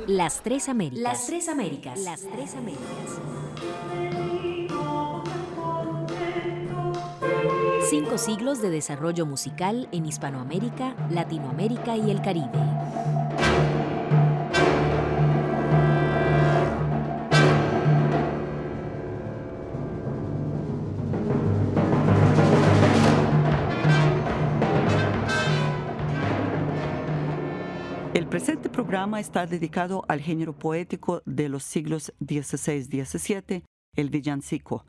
Las Tres Américas. Las Tres Américas. Las Tres Américas. 5 siglos de desarrollo musical en Hispanoamérica, Latinoamérica y el Caribe. El presente programa está dedicado al género poético de los siglos XVI-XVII, el villancico,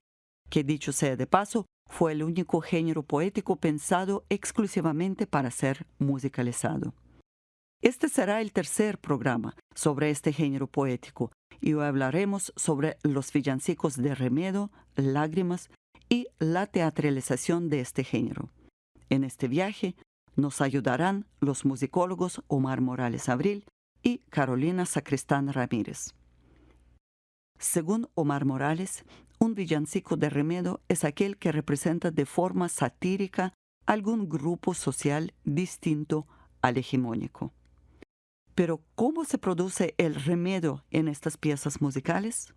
que dicho sea de paso, fue el único género poético pensado exclusivamente para ser musicalizado. Este será el tercer programa sobre este género poético y hoy hablaremos sobre los villancicos de remedo, lágrimas y la teatralización de este género. En este viaje nos ayudarán los musicólogos Omar Morales Abril y Carolina Sacristán Ramírez. Según Omar Morales, un villancico de remedo es aquel que representa de forma satírica algún grupo social distinto al hegemónico. Pero, ¿cómo se produce el remedo en estas piezas musicales?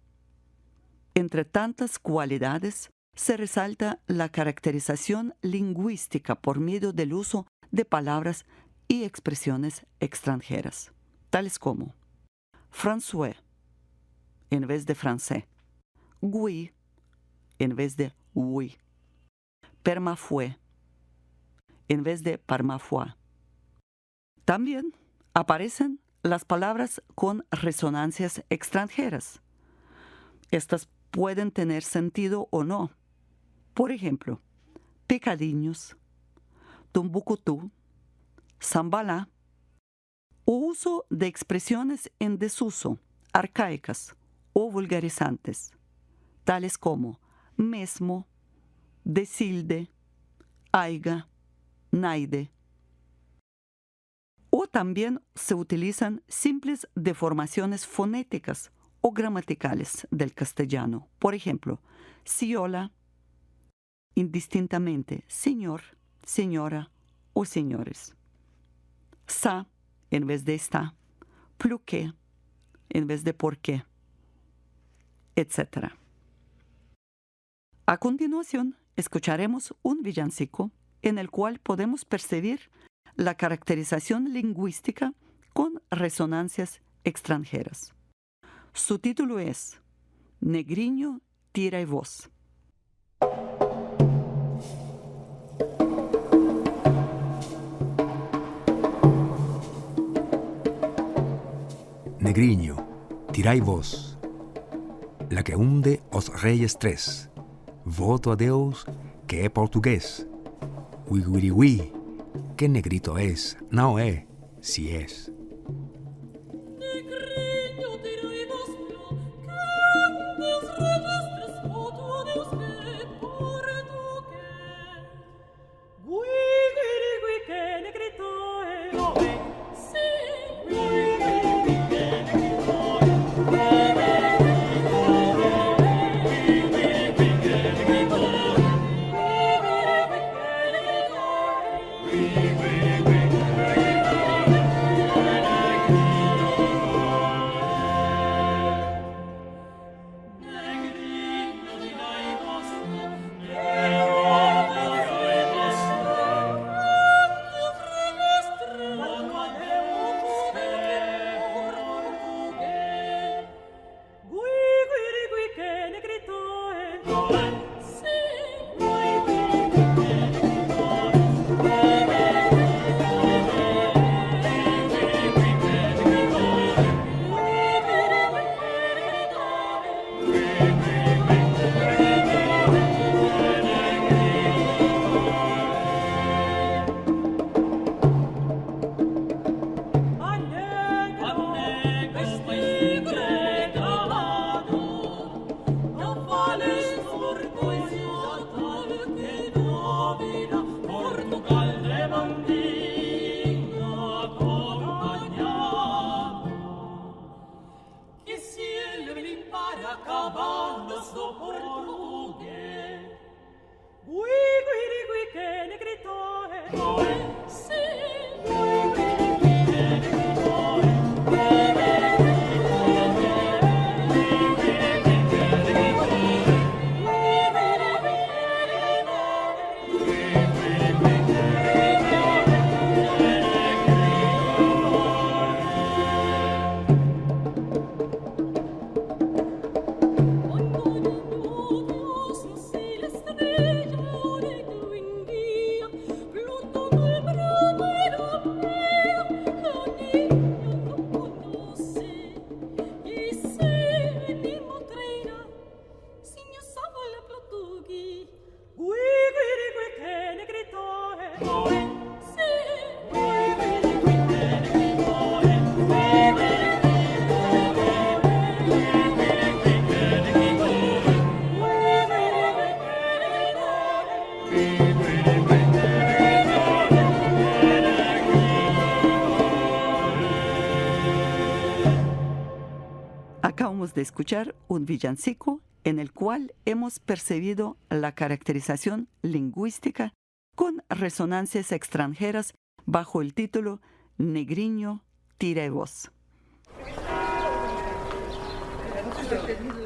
Entre tantas cualidades, se resalta la caracterización lingüística por medio del uso de palabras y expresiones extranjeras, tales como François en vez de français, oui en vez de oui, per ma foi en vez de par ma foi. También aparecen las palabras con resonancias extranjeras. Estas pueden tener sentido o no. Por ejemplo, pecadinhos, tumbucutú, zambalá, o uso de expresiones en desuso, arcaicas o vulgarizantes, tales como mesmo, decilde, aiga, naide. O también se utilizan simples deformaciones fonéticas o gramaticales del castellano. Por ejemplo, ciola, indistintamente señor, señora o señores. Sa en vez de está, pluqué en vez de por qué, etc. A continuación, escucharemos un villancico en el cual podemos percibir la caracterización lingüística con resonancias extranjeras. Su título es Negriño tira y voz. Negriño, tirai vos, la que hunde os reyes tres, voto a Deus que é portugués. Uiguiriui, que negrito es, no é, si es. Acabamos de escuchar un villancico en el cual hemos percibido la caracterización lingüística con resonancias extranjeras bajo el título Negriño tira voz.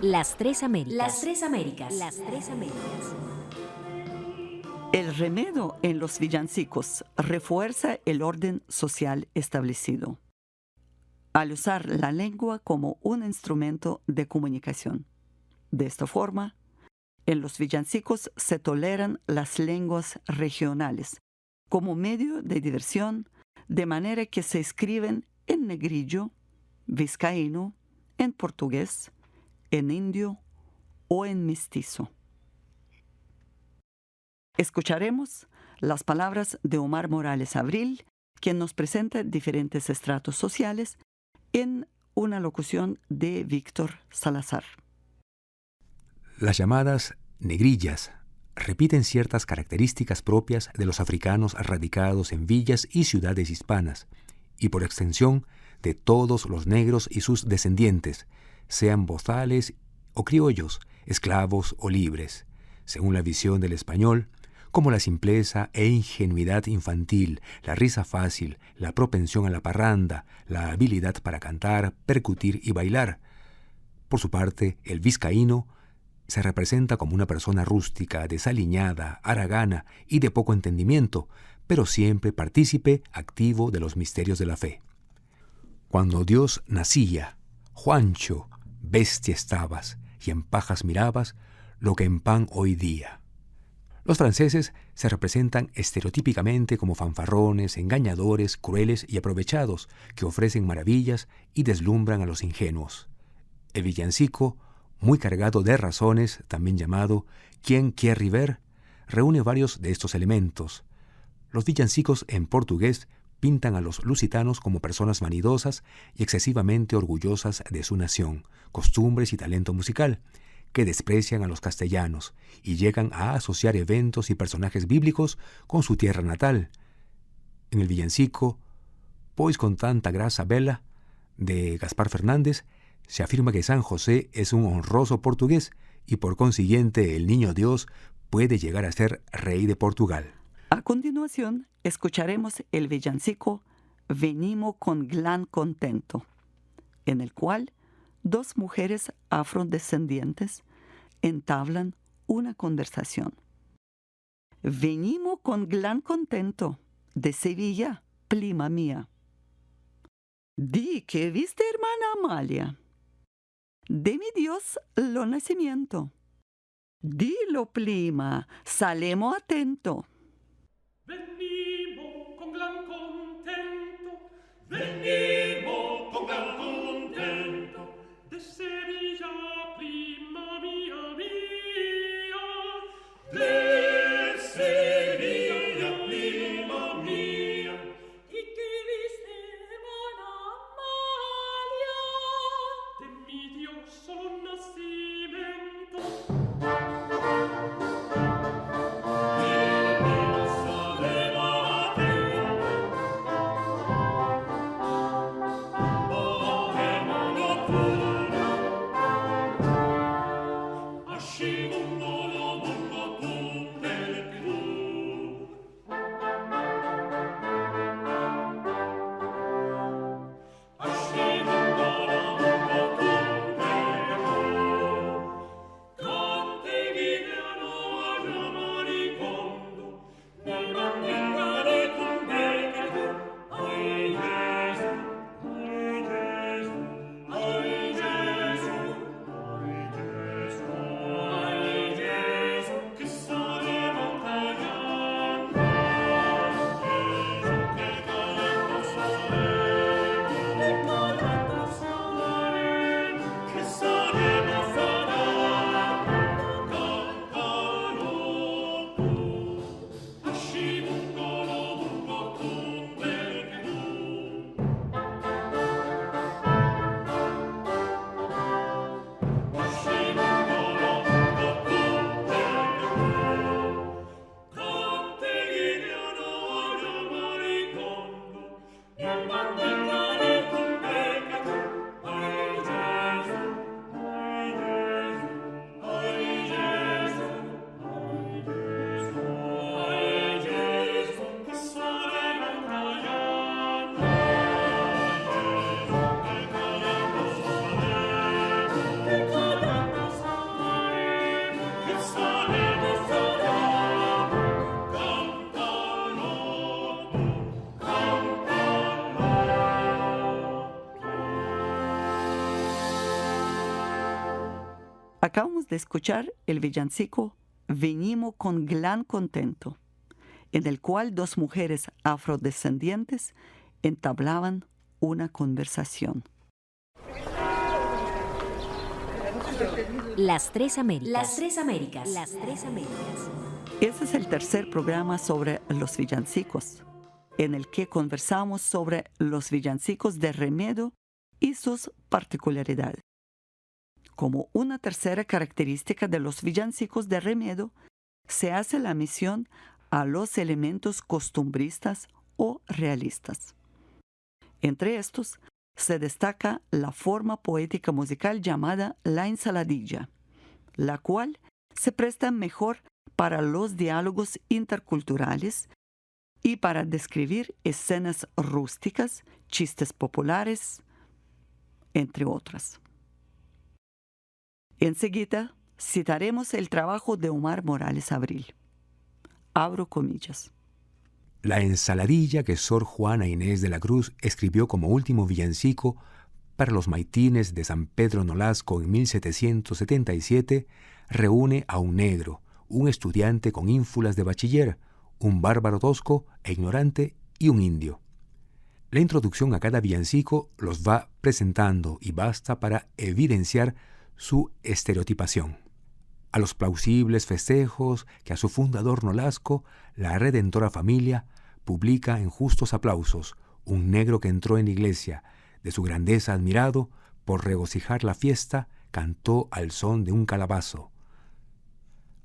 Las tres Américas. Las tres Américas. Las tres Américas. El remedo en los villancicos refuerza el orden social establecido, al usar la lengua como un instrumento de comunicación. De esta forma, en los villancicos se toleran las lenguas regionales como medio de diversión, de manera que se escriben en negrillo, vizcaíno, en portugués, en indio o en mestizo. Escucharemos las palabras de Omar Morales Abril, quien nos presenta diferentes estratos sociales en una locución de Víctor Salazar. Las llamadas negrillas repiten ciertas características propias de los africanos radicados en villas y ciudades hispanas, y por extensión de todos los negros y sus descendientes, sean bozales o criollos, esclavos o libres, según la visión del español, como la simpleza e ingenuidad infantil, la risa fácil, la propensión a la parranda, la habilidad para cantar, percutir y bailar. Por su parte, el vizcaíno se representa como una persona rústica, desaliñada, haragana y de poco entendimiento, pero siempre partícipe activo de los misterios de la fe. Cuando Dios nacía, Juancho, bestia estabas, y en pajas mirabas lo que en pan hoy día. Los franceses se representan estereotípicamente como fanfarrones, engañadores, crueles y aprovechados, que ofrecen maravillas y deslumbran a los ingenuos. El villancico, muy cargado de razones, también llamado «Quien quiere ver?», reúne varios de estos elementos. Los villancicos en portugués pintan a los lusitanos como personas vanidosas y excesivamente orgullosas de su nación, costumbres y talento musical, que desprecian a los castellanos y llegan a asociar eventos y personajes bíblicos con su tierra natal. En el villancico «Pois con tanta graça bela» de Gaspar Fernández, se afirma que San José es un honroso portugués y por consiguiente el niño Dios puede llegar a ser rey de Portugal. A continuación, escucharemos el villancico Venimo con gran contento, en el cual dos mujeres afrodescendientes entablan una conversación. Venimo con gran contento de Sevilla, prima mía. Di que viste, hermana Amalia. De mi Dios lo nacimiento. Dilo, prima, salemo atento. Venimo con gran contento, venimo con gran contento, de Sevilla, prima mía, de Sevilla, prima mía, y que viste, hermana Amalia, de mi Dios solo nacimiento. Acabamos de escuchar el villancico Venimos con gran contento, en el cual dos mujeres afrodescendientes entablaban una conversación. Las Tres Américas. Las Tres Américas. Las Tres Américas. Ese es el tercer programa sobre los villancicos, en el que conversamos sobre los villancicos de remedio y sus particularidades. Como una tercera característica de los villancicos de remedio, se hace la mención a los elementos costumbristas o realistas. Entre estos, se destaca la forma poética musical llamada la ensaladilla, la cual se presta mejor para los diálogos interculturales y para describir escenas rústicas, chistes populares, entre otras. Enseguida citaremos el trabajo de Omar Morales Abril. Abro comillas. La ensaladilla que Sor Juana Inés de la Cruz escribió como último villancico para los maitines de San Pedro Nolasco en 1777 reúne a un negro, un estudiante con ínfulas de bachiller, un bárbaro tosco e ignorante y un indio. La introducción a cada villancico los va presentando y basta para evidenciar su estereotipación. A los plausibles festejos que a su fundador Nolasco, la redentora familia, publica en justos aplausos, un negro que entró en la iglesia, de su grandeza admirado, por regocijar la fiesta, cantó al son de un calabazo.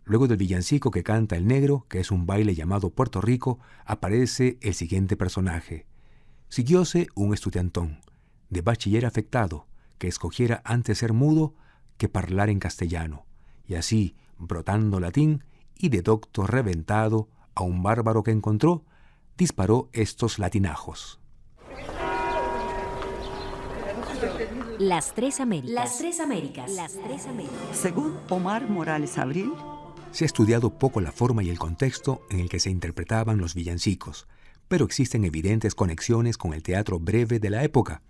Luego del villancico que canta el negro, que es un baile llamado Puerto Rico, aparece el siguiente personaje. Siguióse un estudiantón, de bachiller afectado, que escogiera antes ser mudo que parlar en castellano, y así, brotando latín y de docto reventado a un bárbaro que encontró, disparó estos latinajos. Las Tres Américas. Las Tres Américas. Las Tres Américas. Según Omar Morales Abril, Se ha estudiado poco la forma y el contexto en el que se interpretaban los villancicos, pero existen evidentes conexiones con el teatro breve de la época,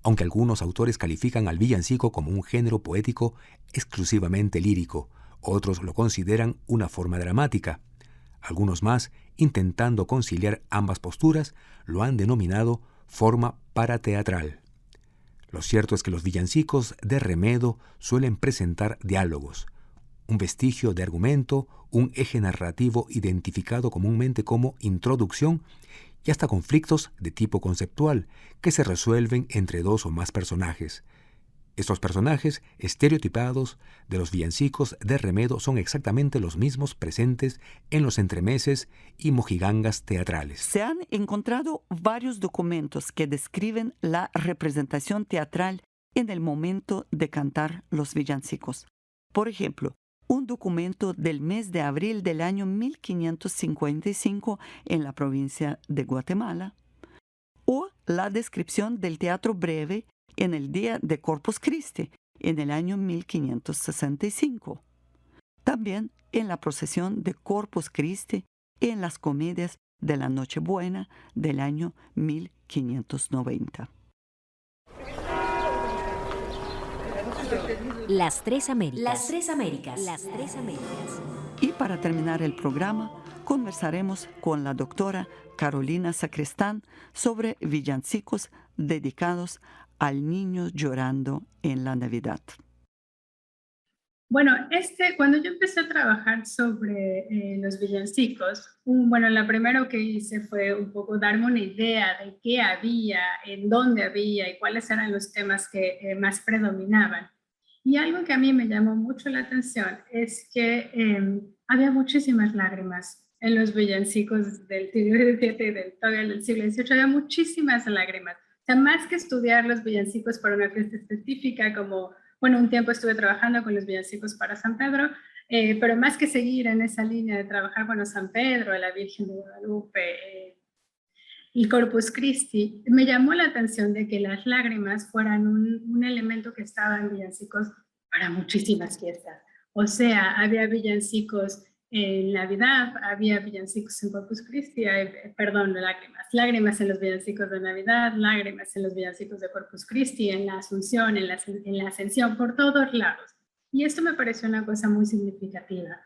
aunque algunos autores califican al villancico como un género poético exclusivamente lírico, otros lo consideran una forma dramática. Algunos más, intentando conciliar ambas posturas, lo han denominado forma parateatral. Lo cierto es que los villancicos de remedo suelen presentar diálogos, un vestigio de argumento, un eje narrativo identificado comúnmente como introducción y hasta conflictos de tipo conceptual que se resuelven entre dos o más personajes. Estos personajes estereotipados de los villancicos de remedo son exactamente los mismos presentes en los entremeses y mojigangas teatrales. se han encontrado varios documentos que describen la representación teatral en el momento de cantar los villancicos. Por ejemplo, un documento del mes de abril del año 1555 en la provincia de Guatemala, o la descripción del teatro breve en el día de Corpus Christi en el año 1565. También en la procesión de Corpus Christi en las comedias de la Nochebuena del año 1590. Las Tres Américas. Las Tres Américas. Las Tres Américas. Y para terminar el programa, conversaremos con la doctora Carolina Sacristán sobre villancicos dedicados al niño llorando en la Navidad. Bueno, cuando yo empecé a trabajar sobre los villancicos, lo primero que hice fue un poco darme una idea de qué había, en dónde había y cuáles eran los temas que más predominaban. Y algo que a mí me llamó mucho la atención es que había muchísimas lágrimas en los villancicos del siglo XVII y todavía del siglo XVIII. Había muchísimas lágrimas. O sea, más que estudiar los villancicos para una fiesta específica, como, un tiempo estuve trabajando con los villancicos para San Pedro, pero más que seguir en esa línea de trabajar, San Pedro, la Virgen de Guadalupe, el Corpus Christi, me llamó la atención de que las lágrimas fueran un elemento que estaba en villancicos para muchísimas fiestas. O sea, había villancicos en Navidad, había villancicos en Corpus Christi, lágrimas en los villancicos de Navidad, lágrimas en los villancicos de Corpus Christi, en la Asunción, en la Ascensión, por todos lados. Y esto me pareció una cosa muy significativa.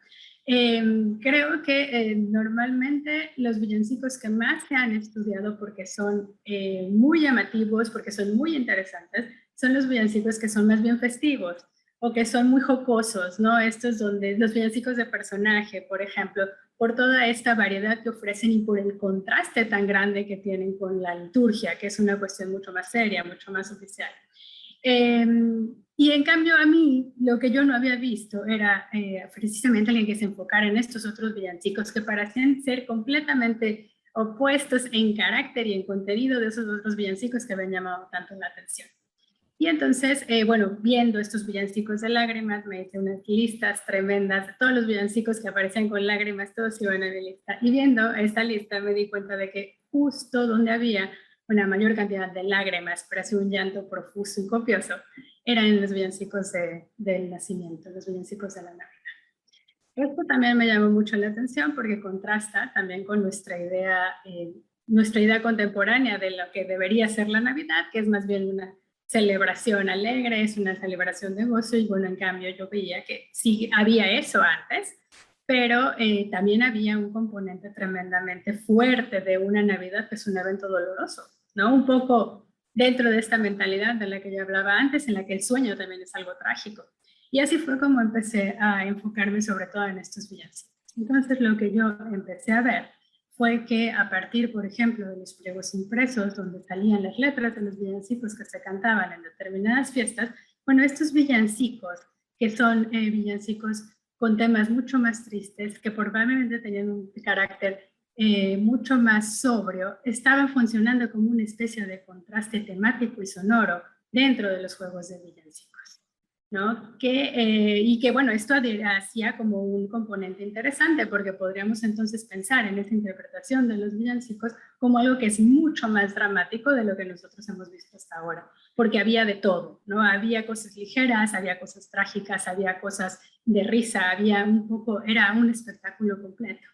Creo que normalmente los villancicos que más se han estudiado porque son muy llamativos, porque son muy interesantes, son los villancicos que son más bien festivos o que son muy jocosos, ¿no? Estos donde los villancicos de personaje, por ejemplo, por toda esta variedad que ofrecen y por el contraste tan grande que tienen con la liturgia, que es una cuestión mucho más seria, mucho más oficial. Y en cambio a mí lo que yo no había visto era precisamente alguien que se enfocara en estos otros villancicos que parecían ser completamente opuestos en carácter y en contenido de esos otros villancicos que habían llamado tanto la atención. Y entonces, bueno, viendo estos villancicos de lágrimas, me hice unas listas tremendas de todos los villancicos que aparecían con lágrimas, todos iban a mi lista. Y viendo esta lista me di cuenta de que justo donde había una mayor cantidad de lágrimas, pero así un llanto profuso y copioso, eran en los villancicos del nacimiento, los villancicos de la Navidad. Esto también me llamó mucho la atención porque contrasta también con nuestra idea contemporánea de lo que debería ser la Navidad, que es más bien una celebración alegre, es una celebración de gozo, y bueno, en cambio yo veía que sí había eso antes, pero también había un componente tremendamente fuerte de una Navidad que es un evento doloroso, ¿no? Un poco dentro de esta mentalidad de la que yo hablaba antes, en la que el sueño también es algo trágico. Y así fue como empecé a enfocarme sobre todo en estos villancicos. Entonces lo que yo empecé a ver fue que a partir, por ejemplo, de los pliegos impresos, donde salían las letras de los villancicos que se cantaban en determinadas fiestas, bueno, estos villancicos, que son villancicos con temas mucho más tristes, que probablemente tenían un carácter mucho más sobrio, estaban funcionando como una especie de contraste temático y sonoro dentro de los juegos de villancicos, ¿no? Y que, bueno, esto hacía como un componente interesante, porque podríamos entonces pensar en esta interpretación de los villancicos como algo que es mucho más dramático de lo que nosotros hemos visto hasta ahora, porque había de todo, ¿no? Había cosas ligeras, había cosas trágicas, había cosas de risa, había era un espectáculo completo.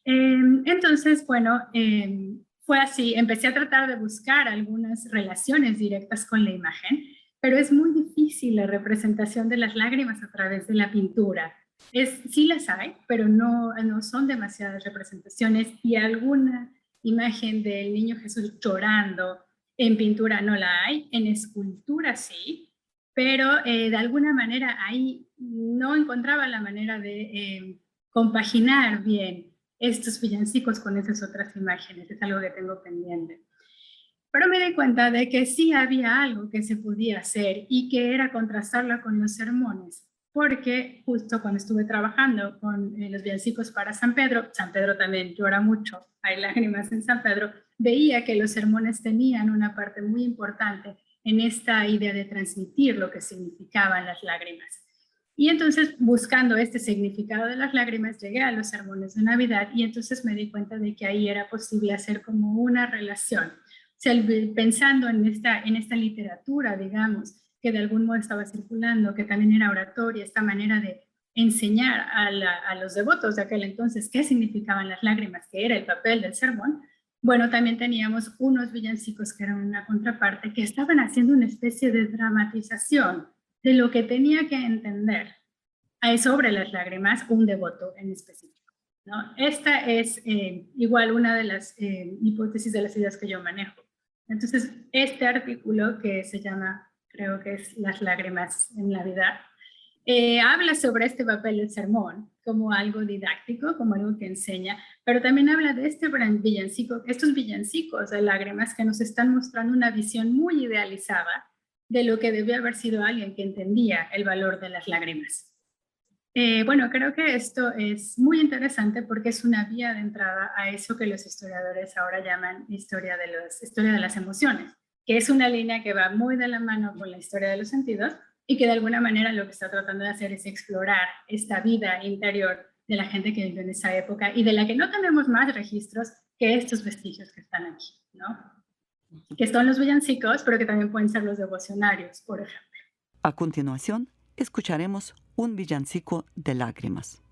Entonces, bueno, fue así, empecé a tratar de buscar algunas relaciones directas con la imagen, pero es muy difícil la representación de las lágrimas a través de la pintura. Sí las hay, pero no son demasiadas representaciones, y alguna imagen del niño Jesús llorando en pintura no la hay, en escultura sí, pero de alguna manera ahí no encontraba la manera de compaginar bien estos villancicos con esas otras imágenes. Es algo que tengo pendiente. Pero me di cuenta de que sí había algo que se podía hacer, y que era contrastarlo con los sermones, porque justo cuando estuve trabajando con los villancicos para San Pedro también llora mucho, hay lágrimas en San Pedro, veía que los sermones tenían una parte muy importante en esta idea de transmitir lo que significaban las lágrimas. Y entonces, buscando este significado de las lágrimas, llegué a los sermones de Navidad, y entonces me di cuenta de que ahí era posible hacer como una relación. O sea, pensando en esta literatura, digamos, que de algún modo estaba circulando, que también era oratoria, esta manera de enseñar a los devotos de aquel entonces qué significaban las lágrimas, que era el papel del sermón. Bueno, también teníamos unos villancicos que eran una contraparte, que estaban haciendo una especie de dramatización de lo que tenía que entender sobre las lágrimas un devoto en específico, ¿no? Esta es igual una de las hipótesis de las ideas que yo manejo. Entonces, este artículo que se llama, creo que es Las lágrimas en Navidad, habla sobre este papel del sermón como algo didáctico, como algo que enseña, pero también habla de estos villancicos de lágrimas que nos están mostrando una visión muy idealizada de lo que debió haber sido alguien que entendía el valor de las lágrimas. Bueno, creo que esto es muy interesante porque es una vía de entrada a eso que los historiadores ahora llaman historia de las emociones, que es una línea que va muy de la mano con la historia de los sentidos, y que de alguna manera lo que está tratando de hacer es explorar esta vida interior de la gente que vivió en esa época, y de la que no tenemos más registros que estos vestigios que están aquí, ¿no? Que son los villancicos, pero que también pueden ser los devocionarios, por ejemplo. A continuación, escucharemos un villancico de lágrimas.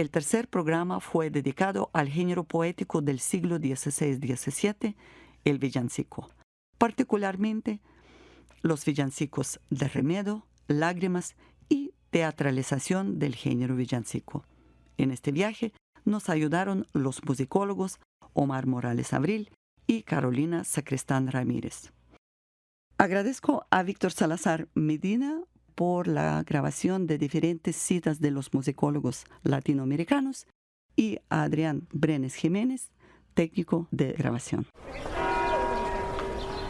El tercer programa fue dedicado al género poético del siglo XVI-XVII, el villancico, particularmente los villancicos de remedo, lágrimas y teatralización del género villancico. En este viaje nos ayudaron los musicólogos Omar Morales Abril y Carolina Sacristán Ramírez. Agradezco a Víctor Salazar Medina por la grabación de diferentes citas de los musicólogos latinoamericanos y a Adrián Brenes Jiménez, técnico de grabación.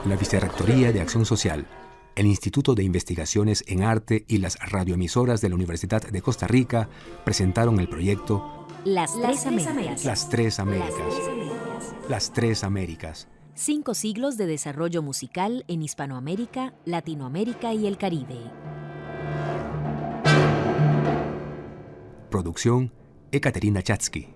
La Vicerrectoría de Acción Social, el Instituto de Investigaciones en Arte y las radioemisoras de la Universidad de Costa Rica presentaron el proyecto Las Tres Américas. Las Tres Américas. Las Tres Américas. 5 siglos de desarrollo musical en Hispanoamérica, Latinoamérica y el Caribe. Producción: Ekaterina Chatsky.